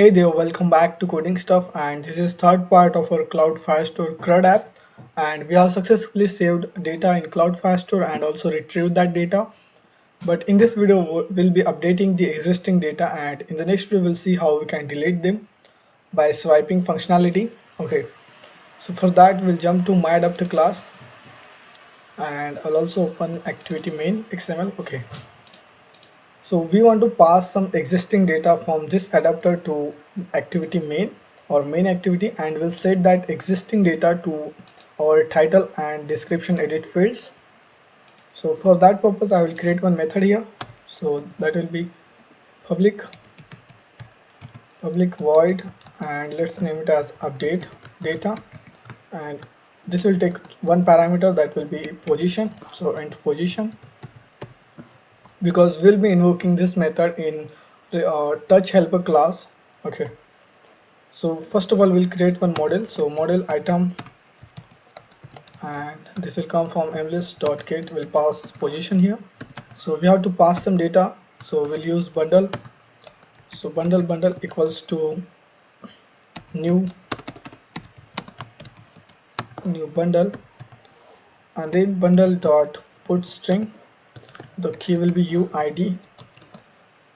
Hey there, welcome back to Coding Stuff, and this is third part of our Cloud Firestore CRUD app, and we have successfully saved data in Cloud Firestore and also retrieved that data. But in this video we'll be updating the existing data, and in the next video we'll see how we can delete them by swiping functionality. Okay, so for that we'll jump to myAdapter class, and I'll also open activity main XML. Okay, so we want to pass some existing data from this adapter to activity main or main activity, and we'll set that existing data to our title and description edit fields. So for that purpose I will create one method here. So that will be public void, and let's name it as update data, and this will take one parameter that will be position. So int position, because we'll be invoking this method in the touch helper class. Okay, so first of all we'll create one model. So model item, and this will come from mlist.get. We'll pass position here. So we have to pass some data, so we'll use bundle. So bundle equals to new bundle, and then bundle dot put string. The key will be uid,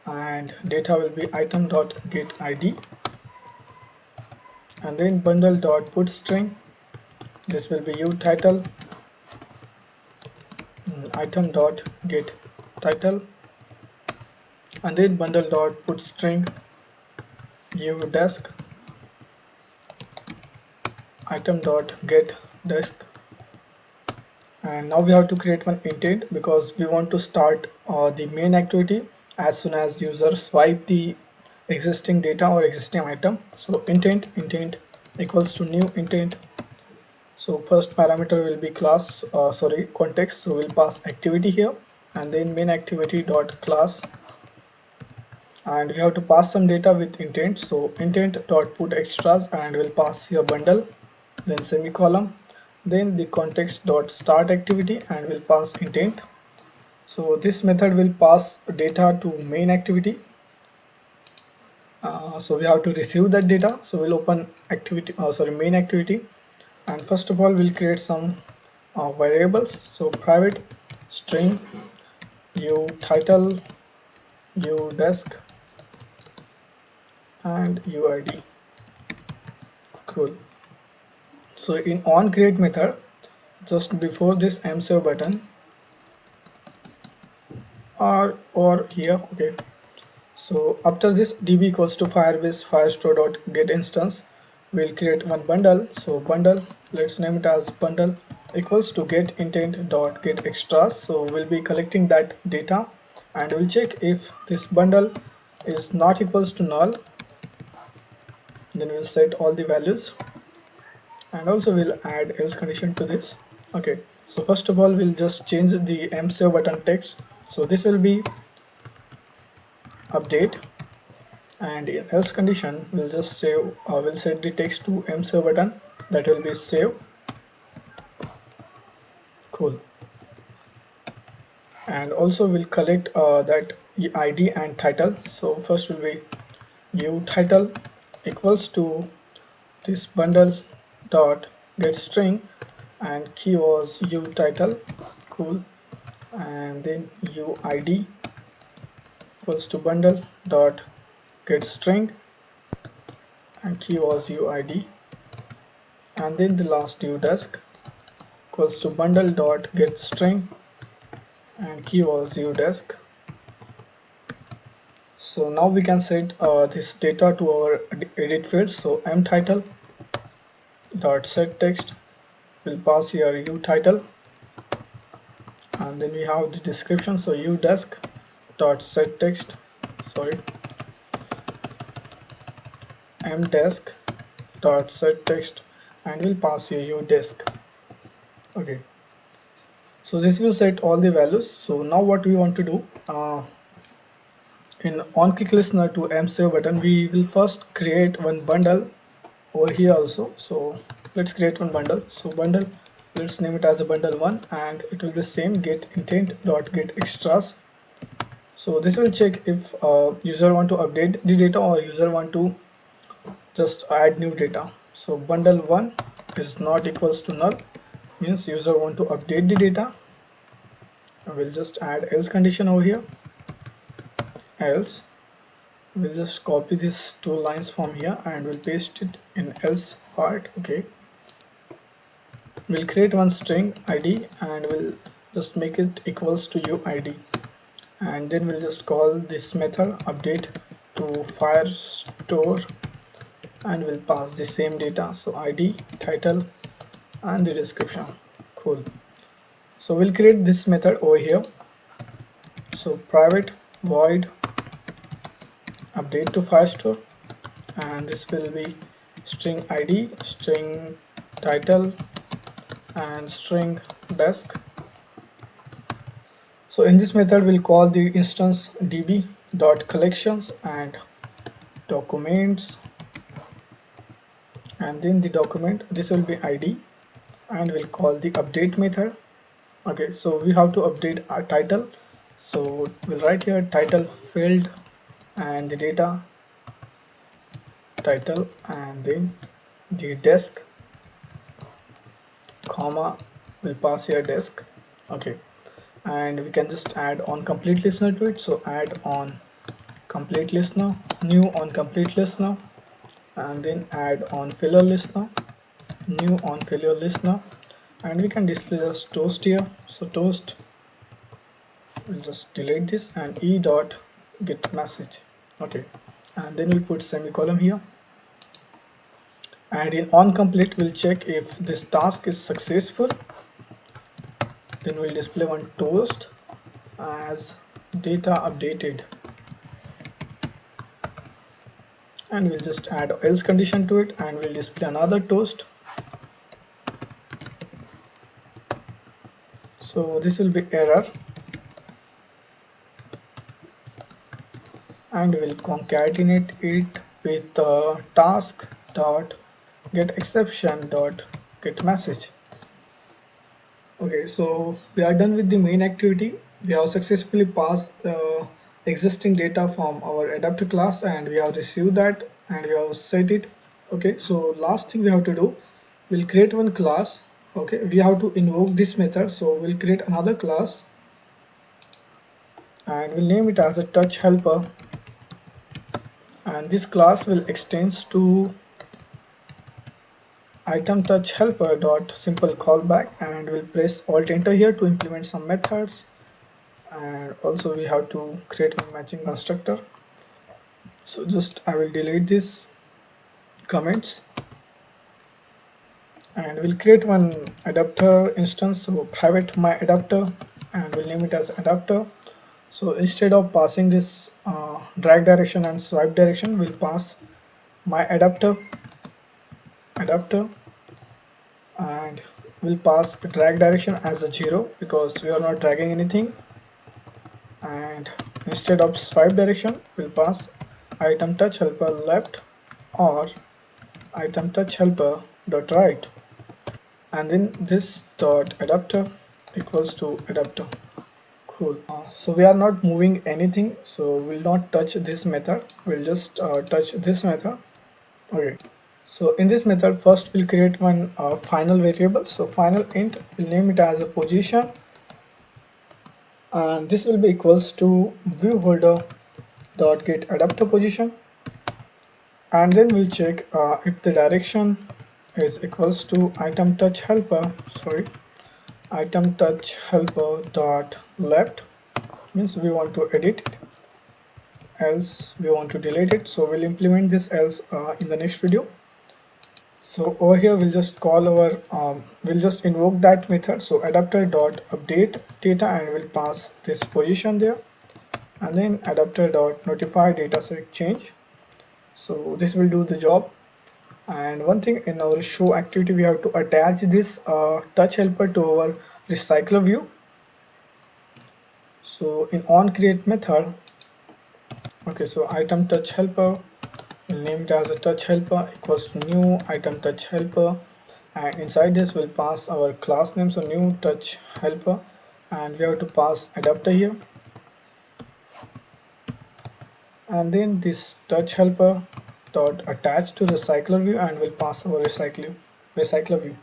and data will be item dot get id, and then bundle dot put string. This will be uTitle, item dot get title, and then bundle dot put string uDesk, item dot get desk. And now we have to create one intent, because we want to start the main activity as soon as user swipe the existing data or existing item. So intent equals to new intent. So first parameter will be class, context. So we'll pass activity here, and then main activity dot class, and we have to pass some data with intent. So intent dot put extras, and we'll pass here bundle, then semicolon, then the context dot start activity, and we'll pass intent. So this method will pass data to main activity. So we have to receive that data. So we'll open main activity, and first of all we'll create some variables. So private string uTitle, uDesk, and uid. Cool. So in onCreate method, just before this msave button, or here. Okay, so after this db equals to firebase firestore dot get instance, we'll create one bundle. So bundle, let's name it as bundle equals to get intent dot get extras. So we'll be collecting that data, and we'll check if this bundle is not equals to null, then we'll set all the values, and also we'll add else condition to this. Okay, so first of all we'll just change the msave button text. So this will be update, and in else condition we'll just save, we'll set the text to msave button, that will be save. Cool. And also we'll collect that id and title. So first will be uTitle equals to this bundle dot get string, and key was uTitle. Cool. And then uid equals to bundle dot get string, and key was uid, and then the last uDesk equals to bundle dot get string, and key was uDesk. So now we can set this data to our edit fields. So mTitle dot set text, will pass here uTitle, and then we have the description. So uDesk dot set text, mDesk dot set text, and we'll pass here uDesk. Okay, so this will set all the values. So now what we want to do, in onClick listener to msave button, we will first create one bundle over here also. So let's create one bundle. So bundle, let's name it as a bundle1, and it will be same get intent dot get extras. So this will check if user want to update the data or user want to just add new data. So bundle1 is not equals to null, means user want to update the data. I will just add else condition over here. Else, we'll just copy these two lines from here and we'll paste it in else part. Okay, we'll create one string id and we'll just make it equals to uid, and then we'll just call this method update to Firestore and we'll pass the same data, so id, title and the description. Cool. So we'll create this method over here. So private void update to Firestore, and this will be string id, string title and string desk. So in this method we'll call the instance db dot collections and documents, and then the document, this will be id, and we'll call the update method. Okay, so we have to update our title, so we'll write here title field and the data title and then the desk, comma, we'll pass here desk. Okay, and we can just add on complete listener to it, so add on complete listener, new on complete listener, and then add on filler listener, new on filler listener, and we can display this toast here. So toast, we'll just delete this, and e dot get message. Okay, and then we'll put semicolon here, and in on complete we'll check if this task is successful, then we'll display one toast as data updated, and we'll just add else condition to it and we'll display another toast. So this will be error, and we'll concatenate it with task dot get exception dot get message. Okay, so we are done with the main activity. We have successfully passed the existing data from our adapter class and we have received that and we have set it. Okay, so last thing we have to do, we'll create one class. Okay, we have to invoke this method, so we'll create another class and we'll name it as a touch helper, and this class will extends to item touch helper dot simple callback, and we'll press alt enter here to implement some methods, and also we have to create a matching constructor. So just I will delete these comments and we'll create one adapter instance, so private my adapter, and we'll name it as adapter. So instead of passing this drag direction and swipe direction, we'll pass my adapter, and we'll pass drag direction as a 0 because we are not dragging anything, and instead of swipe direction we'll pass item touch helper left or item touch helper dot right, and then this dot adapter equals to adapter. Cool. So we are not moving anything, so we'll not touch this method, we'll just touch this method. Okay, so in this method first we'll create one final variable, so final int, we'll name it as a position, and this will be equals to view holder dot get adapter position, and then we'll check if the direction is equals to item touch helper dot left, means we want to edit it, else we want to delete it. So we'll implement this else in the next video. So over here we'll just call our we'll just invoke that method, so adapter dot update data, and we'll pass this position there, and then adapter dot notify data set change. So this will do the job. And one thing, in our show activity we have to attach this touch helper to our recycler view. So in on create method, okay, so item touch helper, we'll name it as a touch helper equals to new item touch helper, and inside this we'll pass our class name, so new touch helper, and we have to pass adapter here, and then this touch helper dot attach to recycler view, and we'll pass our recycler view.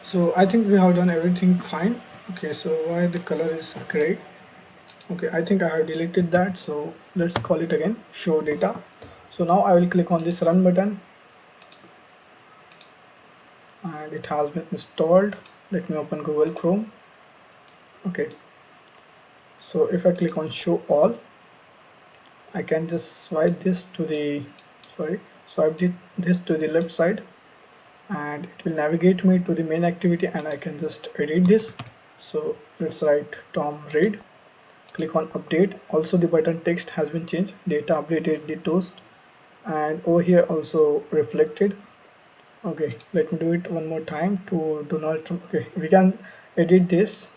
So I think we have done everything fine. Okay, so why the color is gray? Okay, I think I have deleted that, so let's call it again, show data. So now I will click on this run button, and it has been installed. Let me open Google Chrome. Okay, so if I click on show all, I can just swipe this to the this to the left side, and it will navigate me to the main activity, and I can just edit this. So let's write Tom Reed. Click on update. Also the button text has been changed, data updated, the toast, and over here also reflected. Okay, let me do it one more time to Donald Trump. Okay, we can edit this.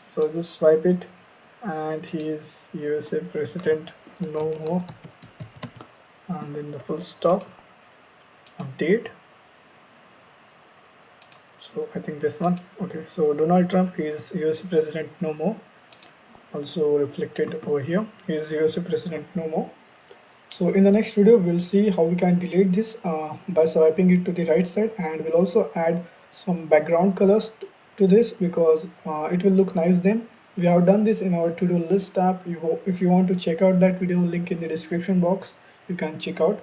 So just swipe it, and he is USA president no more, and then the full stop, update. So I think this one. Okay, so Donald Trump is USA president no more, also reflected over here. He is USA president no more. So in the next video, we'll see how we can delete this by swiping it to the right side, and we'll also add some background colors to this, because it will look nice then. We have done this in our to-do list app. If you want to check out that video, link in the description box, you can check out.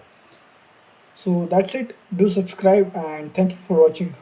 So that's it. Do subscribe, and thank you for watching.